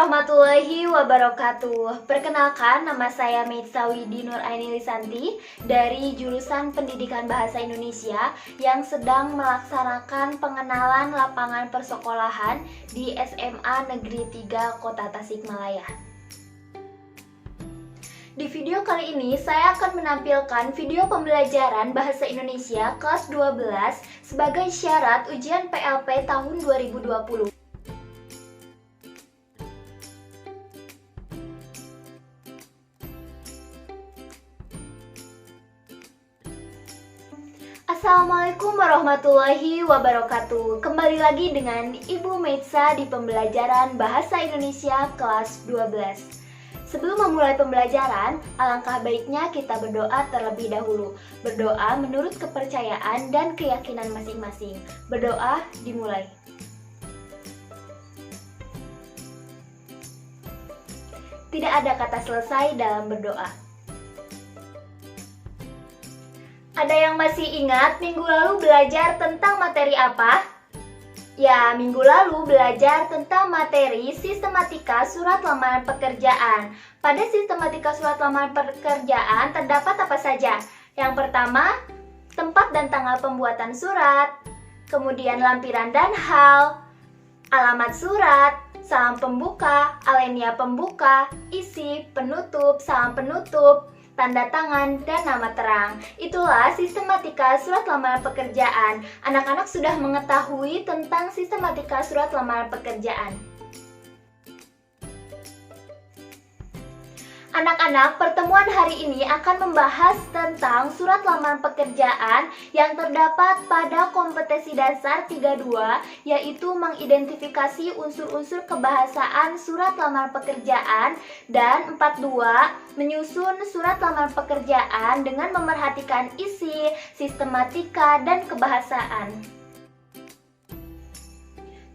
warahmatullahi wabarakatuh. Perkenalkan, nama saya Meitsa Widi Nuraini Lisanti dari jurusan Pendidikan Bahasa Indonesia yang sedang melaksanakan pengenalan lapangan persekolahan di SMA Negeri 3 Kota Tasikmalaya. Di video kali ini, saya akan menampilkan video pembelajaran Bahasa Indonesia kelas 12 sebagai syarat ujian PLP tahun 2020. Assalamualaikum warahmatullahi wabarakatuh. Kembali lagi dengan Ibu Meitsa di pembelajaran Bahasa Indonesia kelas 12. Sebelum memulai pembelajaran, alangkah baiknya kita berdoa terlebih dahulu. Berdoa menurut kepercayaan dan keyakinan masing-masing. Berdoa dimulai. Tidak ada kata selesai dalam berdoa. Ada yang masih ingat minggu lalu belajar tentang materi apa? Ya, minggu lalu belajar tentang materi sistematika surat lamaran pekerjaan. Pada sistematika surat lamaran pekerjaan terdapat apa saja? Yang pertama, tempat dan tanggal pembuatan surat, kemudian lampiran dan hal, alamat surat, salam pembuka, alinea pembuka, isi, penutup, salam penutup, tanda tangan, dan nama terang. Itulah sistematika surat lamaran pekerjaan. Anak-anak sudah mengetahui tentang sistematika surat lamaran pekerjaan. Anak-anak, pertemuan hari ini akan membahas tentang surat lamaran pekerjaan yang terdapat pada kompetensi dasar 32, yaitu mengidentifikasi unsur-unsur kebahasaan surat lamaran pekerjaan, dan 42, menyusun surat lamaran pekerjaan dengan memerhatikan isi, sistematika, dan kebahasaan.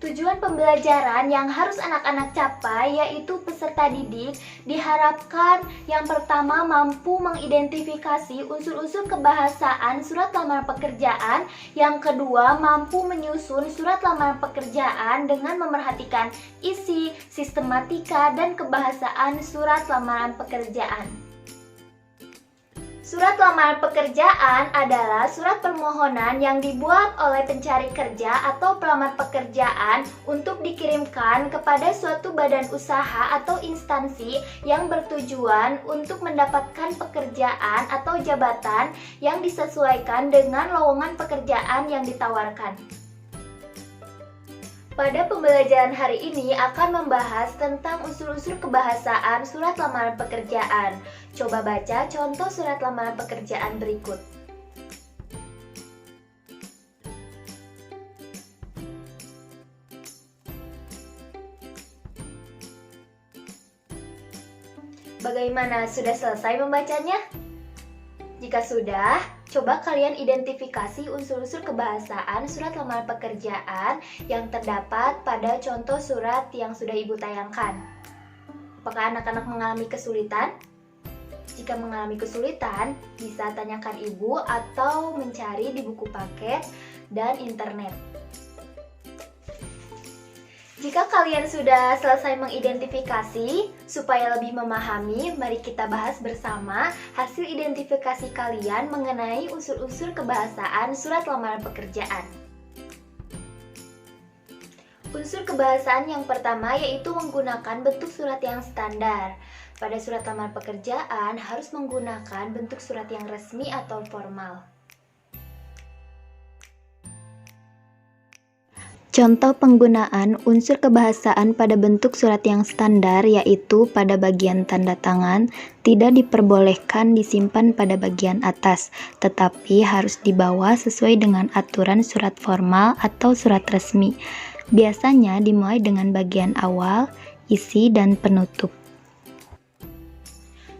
Tujuan pembelajaran yang harus anak-anak capai yaitu peserta didik diharapkan yang pertama mampu mengidentifikasi unsur-unsur kebahasaan surat lamaran pekerjaan, yang kedua mampu menyusun surat lamaran pekerjaan dengan memerhatikan isi, sistematika, dan kebahasaan surat lamaran pekerjaan. Surat lamaran pekerjaan adalah surat permohonan yang dibuat oleh pencari kerja atau pelamar pekerjaan untuk dikirimkan kepada suatu badan usaha atau instansi yang bertujuan untuk mendapatkan pekerjaan atau jabatan yang disesuaikan dengan lowongan pekerjaan yang ditawarkan. Pada pembelajaran hari ini akan membahas tentang unsur-unsur kebahasaan surat lamaran pekerjaan. Coba baca contoh surat lamaran pekerjaan berikut. Bagaimana, sudah selesai membacanya? Jika sudah, coba kalian identifikasi unsur-unsur kebahasaan surat lamaran pekerjaan yang terdapat pada contoh surat yang sudah Ibu tayangkan. Apakah anak-anak mengalami kesulitan? Jika mengalami kesulitan, bisa tanyakan Ibu atau mencari di buku paket dan internet. Jika kalian sudah selesai mengidentifikasi, supaya lebih memahami, mari kita bahas bersama hasil identifikasi kalian mengenai unsur-unsur kebahasaan surat lamaran pekerjaan. Unsur kebahasaan yang pertama yaitu menggunakan bentuk surat yang standar. Pada surat lamaran pekerjaan harus menggunakan bentuk surat yang resmi atau formal. Contoh penggunaan unsur kebahasaan pada bentuk surat yang standar yaitu pada bagian tanda tangan tidak diperbolehkan disimpan pada bagian atas, tetapi harus dibawa sesuai dengan aturan surat formal atau surat resmi. Biasanya dimulai dengan bagian awal, isi, dan penutup.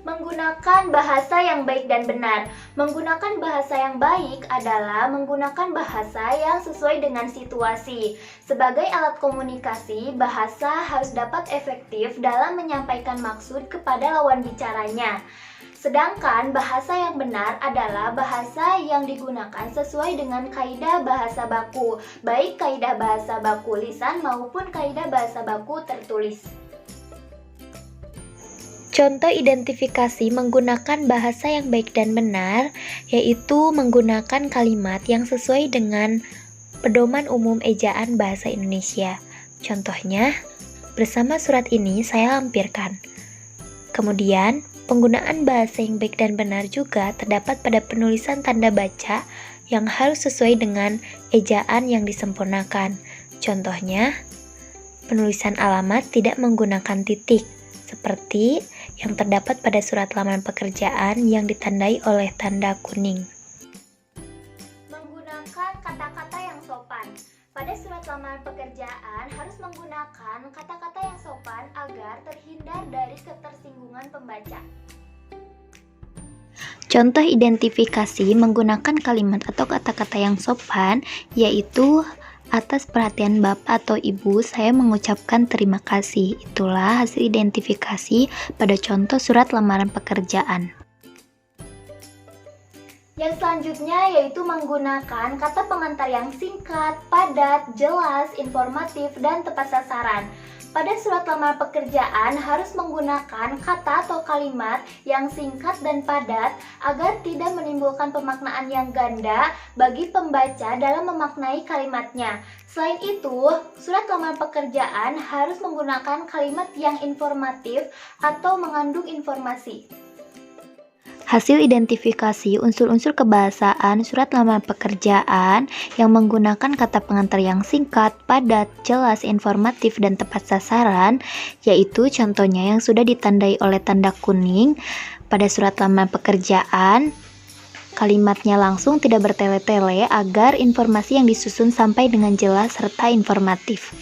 Menggunakan bahasa yang baik dan benar. Menggunakan bahasa yang baik adalah menggunakan bahasa yang sesuai dengan situasi. Sebagai alat komunikasi, bahasa harus dapat efektif dalam menyampaikan maksud kepada lawan bicaranya. Sedangkan bahasa yang benar adalah bahasa yang digunakan sesuai dengan kaidah bahasa baku, baik kaidah bahasa baku lisan maupun kaidah bahasa baku tertulis. Contoh identifikasi menggunakan bahasa yang baik dan benar, yaitu menggunakan kalimat yang sesuai dengan pedoman umum ejaan bahasa Indonesia. Contohnya, bersama surat ini saya lampirkan. Kemudian, penggunaan bahasa yang baik dan benar juga terdapat pada penulisan tanda baca yang harus sesuai dengan ejaan yang disempurnakan. Contohnya, penulisan alamat tidak menggunakan titik, seperti yang terdapat pada surat lamaran pekerjaan yang ditandai oleh tanda kuning. Menggunakan kata-kata yang sopan. Pada surat lamaran pekerjaan harus menggunakan kata-kata yang sopan agar terhindar dari ketersinggungan pembaca. Contoh identifikasi menggunakan kalimat atau kata-kata yang sopan, yaitu atas perhatian Bapak atau Ibu, saya mengucapkan terima kasih. Itulah hasil identifikasi pada contoh surat lamaran pekerjaan. Yang selanjutnya yaitu menggunakan kata pengantar yang singkat, padat, jelas, informatif, dan tepat sasaran. Pada surat lamaran pekerjaan harus menggunakan kata atau kalimat yang singkat dan padat agar tidak menimbulkan pemaknaan yang ganda bagi pembaca dalam memaknai kalimatnya. Selain itu, surat lamaran pekerjaan harus menggunakan kalimat yang informatif atau mengandung informasi. Hasil identifikasi unsur-unsur kebahasaan surat lamaran pekerjaan yang menggunakan kata pengantar yang singkat, padat, jelas, informatif, dan tepat sasaran, yaitu contohnya yang sudah ditandai oleh tanda kuning pada surat lamaran pekerjaan. Kalimatnya langsung tidak bertele-tele agar informasi yang disusun sampai dengan jelas serta informatif.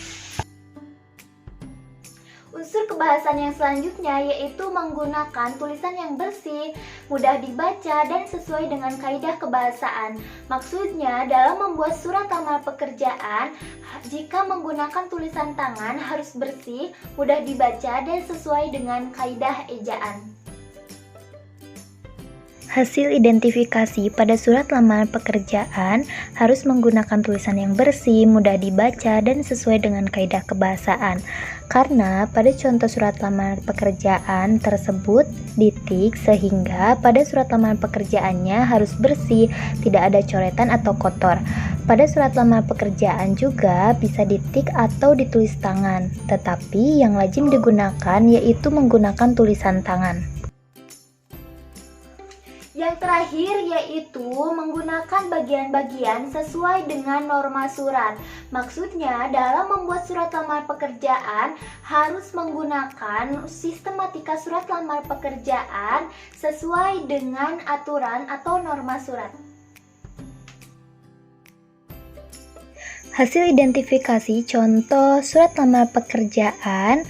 Unsur kebahasaan yang selanjutnya yaitu menggunakan tulisan yang bersih, mudah dibaca, dan sesuai dengan kaidah kebahasaan. Maksudnya, dalam membuat surat lamaran pekerjaan, jika menggunakan tulisan tangan harus bersih, mudah dibaca, dan sesuai dengan kaidah ejaan. Hasil identifikasi pada surat lamaran pekerjaan harus menggunakan tulisan yang bersih, mudah dibaca, dan sesuai dengan kaidah kebahasaan. Karena pada contoh surat lamaran pekerjaan tersebut ditik, sehingga pada surat lamaran pekerjaannya harus bersih, tidak ada coretan atau kotor. Pada surat lamaran pekerjaan juga bisa ditik atau ditulis tangan, tetapi yang lazim digunakan yaitu menggunakan tulisan tangan. Yang terakhir yaitu menggunakan bagian-bagian sesuai dengan norma surat. Maksudnya dalam membuat surat lamaran pekerjaan harus menggunakan sistematika surat lamaran pekerjaan sesuai dengan aturan atau norma surat. Hasil identifikasi contoh surat lamaran pekerjaan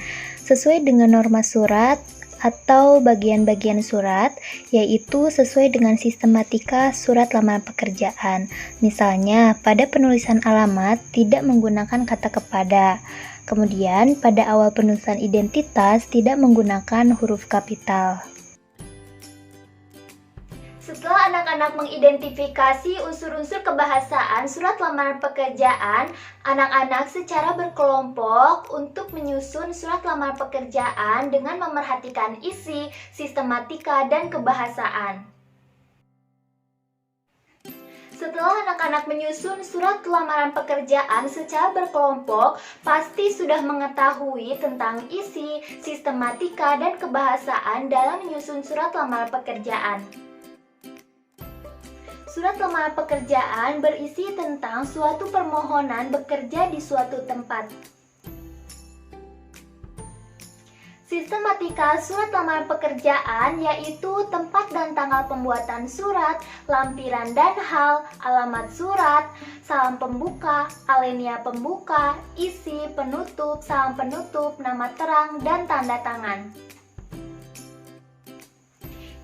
sesuai dengan norma surat atau bagian-bagian surat, yaitu sesuai dengan sistematika surat lamaran pekerjaan. Misalnya, pada penulisan alamat tidak menggunakan kata kepada. Kemudian, pada awal penulisan identitas tidak menggunakan huruf kapital. Setelah anak-anak mengidentifikasi unsur-unsur kebahasaan surat lamaran pekerjaan, anak-anak secara berkelompok untuk menyusun surat lamaran pekerjaan dengan memerhatikan isi, sistematika, dan kebahasaan. Setelah anak-anak menyusun surat lamaran pekerjaan secara berkelompok, pasti sudah mengetahui tentang isi, sistematika, dan kebahasaan dalam menyusun surat lamaran pekerjaan. Surat lamaran pekerjaan berisi tentang suatu permohonan bekerja di suatu tempat. Sistematika surat lamaran pekerjaan yaitu tempat dan tanggal pembuatan surat, lampiran dan hal, alamat surat, salam pembuka, alinea pembuka, isi, penutup, salam penutup, nama terang, dan tanda tangan.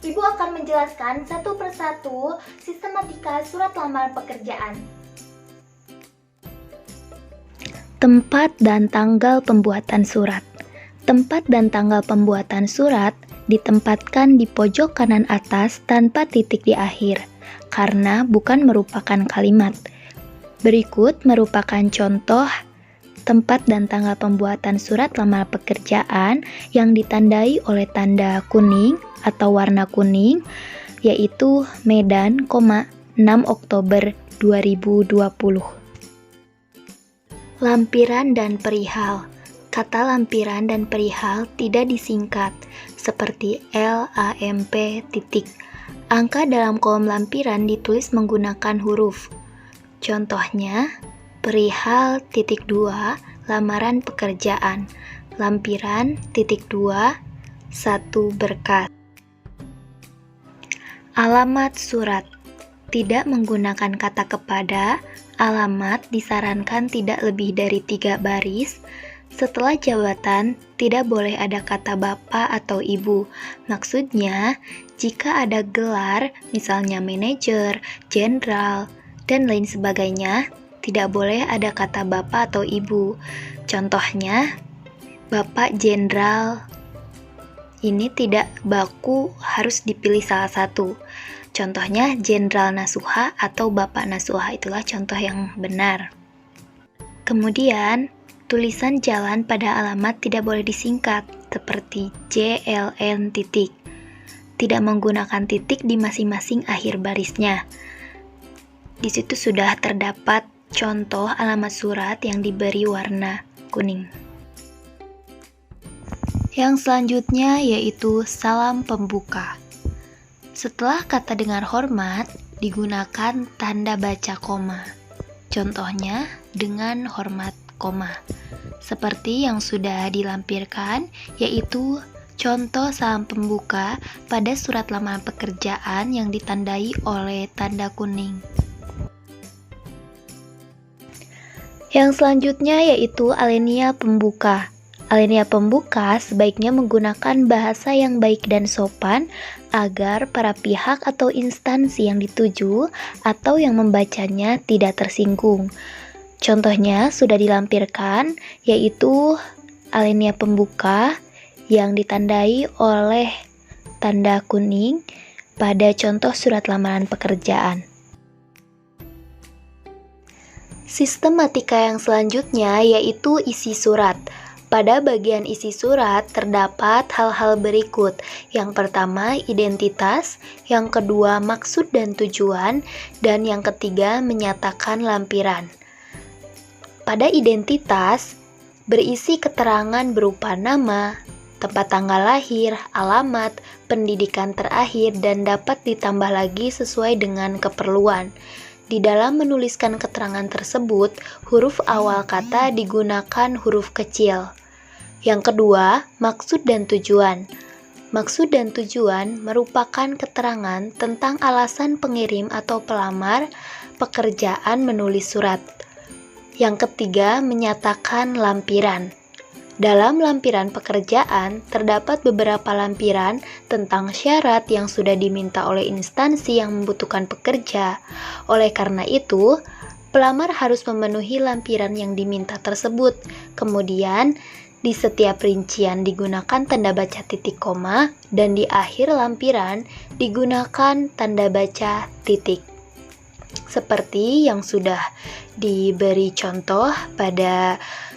Ibu akan menjelaskan satu persatu sistematika surat lamaran pekerjaan. Tempat dan tanggal pembuatan surat. Tempat dan tanggal pembuatan surat ditempatkan di pojok kanan atas tanpa titik di akhir, karena bukan merupakan kalimat. Berikut merupakan contoh tempat dan tanggal pembuatan surat lamar pekerjaan yang ditandai oleh tanda kuning atau warna kuning, yaitu Medan, 6 Oktober 2020. Lampiran dan perihal. Kata lampiran dan perihal tidak disingkat, seperti LAMP titik. Angka dalam kolom lampiran ditulis menggunakan huruf. Contohnya, perihal titik 2, lamaran pekerjaan. Lampiran titik 2, 1 berkas. Alamat surat. Tidak menggunakan kata kepada, alamat disarankan tidak lebih dari 3 baris. Setelah jabatan, tidak boleh ada kata bapak atau ibu. Maksudnya, jika ada gelar, misalnya manajer, jenderal, dan lain sebagainya, tidak boleh ada kata bapak atau ibu. Contohnya, Bapak Jenderal. Ini tidak baku, harus dipilih salah satu. Contohnya, Jenderal Nasuha atau Bapak Nasuha, itulah contoh yang benar. Kemudian, tulisan jalan pada alamat tidak boleh disingkat, seperti JLN titik. Tidak menggunakan titik di masing-masing akhir barisnya. Di situ sudah terdapat contoh alamat surat yang diberi warna kuning. Yang selanjutnya yaitu salam pembuka. Setelah kata dengar hormat, digunakan tanda baca koma. Contohnya dengan hormat koma. Seperti yang sudah dilampirkan, yaitu contoh salam pembuka pada surat lamaran pekerjaan yang ditandai oleh tanda kuning. Yang selanjutnya yaitu alinea pembuka. Alinea pembuka sebaiknya menggunakan bahasa yang baik dan sopan agar para pihak atau instansi yang dituju atau yang membacanya tidak tersinggung. Contohnya sudah dilampirkan, yaitu alinea pembuka yang ditandai oleh tanda kuning pada contoh surat lamaran pekerjaan. Sistematika yang selanjutnya yaitu isi surat. Pada bagian isi surat terdapat hal-hal berikut. Yang pertama, identitas, yang kedua, maksud dan tujuan, dan yang ketiga, menyatakan lampiran. Pada identitas, berisi keterangan berupa nama, tempat tanggal lahir, alamat, pendidikan terakhir, dan dapat ditambah lagi sesuai dengan keperluan. Di dalam menuliskan keterangan tersebut, huruf awal kata digunakan huruf kecil. Yang kedua, maksud dan tujuan. Maksud dan tujuan merupakan keterangan tentang alasan pengirim atau pelamar pekerjaan menulis surat. Yang ketiga, menyatakan lampiran. Dalam lampiran pekerjaan, terdapat beberapa lampiran tentang syarat yang sudah diminta oleh instansi yang membutuhkan pekerja. Oleh karena itu, pelamar harus memenuhi lampiran yang diminta tersebut. Kemudian, di setiap rincian digunakan tanda baca titik koma, dan di akhir lampiran digunakan tanda baca titik. Seperti yang sudah diberi contoh pada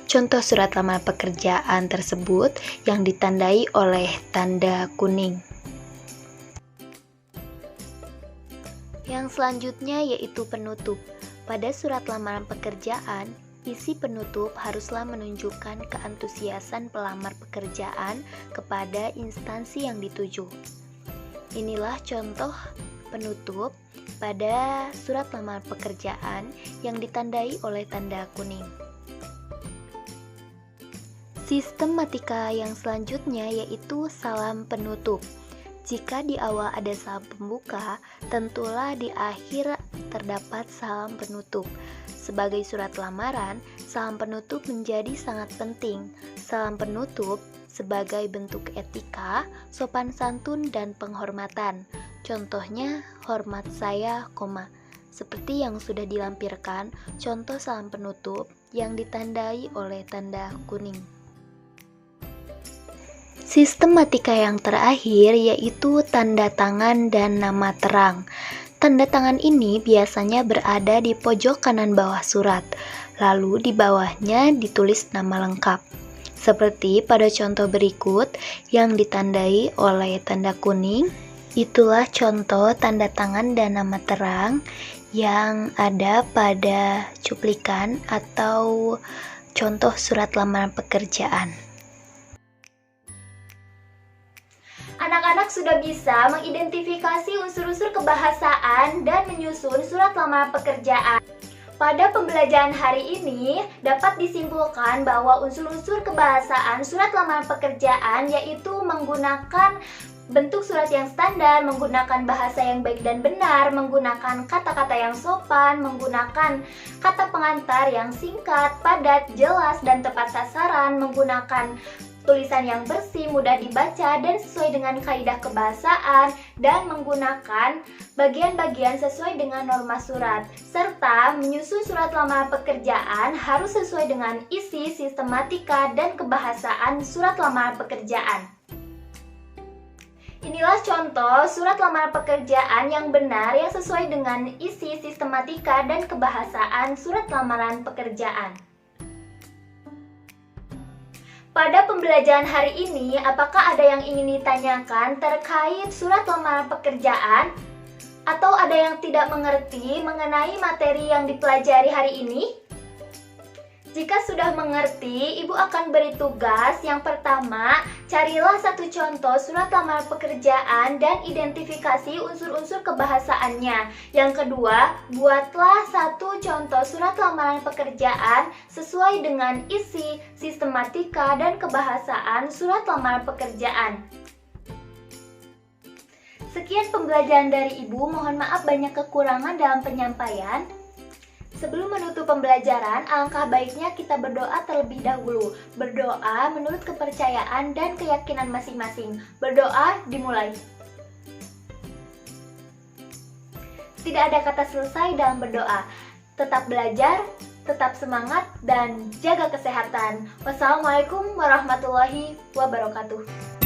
contoh surat lamaran pekerjaan tersebut yang ditandai oleh tanda kuning. Yang selanjutnya yaitu penutup. Pada surat lamaran pekerjaan, isi penutup haruslah menunjukkan keantusiasan pelamar pekerjaan kepada instansi yang dituju. Inilah contoh penutup pada surat lamaran pekerjaan yang ditandai oleh tanda kuning. Sistematika yang selanjutnya yaitu salam penutup. Jika di awal ada salam pembuka, tentulah di akhir terdapat salam penutup. Sebagai surat lamaran, salam penutup menjadi sangat penting. Salam penutup sebagai bentuk etika, sopan santun, dan penghormatan. Contohnya, hormat saya, seperti yang sudah dilampirkan contoh salam penutup yang ditandai oleh tanda kuning. Sistematika yang terakhir yaitu tanda tangan dan nama terang. Tanda tangan ini biasanya berada di pojok kanan bawah surat. lalu di bawahnya ditulis nama lengkap. Seperti pada contoh berikut yang ditandai oleh tanda kuning, itulah contoh tanda tangan dan nama terang yang ada pada cuplikan atau contoh surat lamaran pekerjaan. Anak-anak sudah bisa mengidentifikasi unsur-unsur kebahasaan dan menyusun surat lamaran pekerjaan. Pada pembelajaran hari ini, dapat disimpulkan bahwa unsur-unsur kebahasaan surat lamaran pekerjaan yaitu menggunakan bentuk surat yang standar, menggunakan bahasa yang baik dan benar, menggunakan kata-kata yang sopan, menggunakan kata pengantar yang singkat, padat, jelas, dan tepat sasaran, menggunakan tulisan yang bersih, mudah dibaca, dan sesuai dengan kaidah kebahasaan, dan menggunakan bagian-bagian sesuai dengan norma surat, serta menyusun surat lamaran pekerjaan harus sesuai dengan isi, sistematika, dan kebahasaan surat lamaran pekerjaan. Inilah contoh surat lamaran pekerjaan yang benar yang sesuai dengan isi, sistematika, dan kebahasaan surat lamaran pekerjaan. Pada pembelajaran hari ini, apakah ada yang ingin ditanyakan terkait surat lamaran pekerjaan? Atau ada yang tidak mengerti mengenai materi yang dipelajari hari ini? Jika sudah mengerti, Ibu akan beri tugas. Yang pertama, carilah satu contoh surat lamaran pekerjaan dan identifikasi unsur-unsur kebahasaannya. Yang kedua, buatlah satu contoh surat lamaran pekerjaan sesuai dengan isi, sistematika, dan kebahasaan surat lamaran pekerjaan. Sekian pembelajaran dari Ibu, mohon maaf banyak kekurangan dalam penyampaian. Sebelum menutup pembelajaran, alangkah baiknya kita berdoa terlebih dahulu. Berdoa menurut kepercayaan dan keyakinan masing-masing. Berdoa dimulai. Tidak ada kata selesai dalam berdoa. Tetap belajar, tetap semangat, dan jaga kesehatan. Wassalamualaikum warahmatullahi wabarakatuh.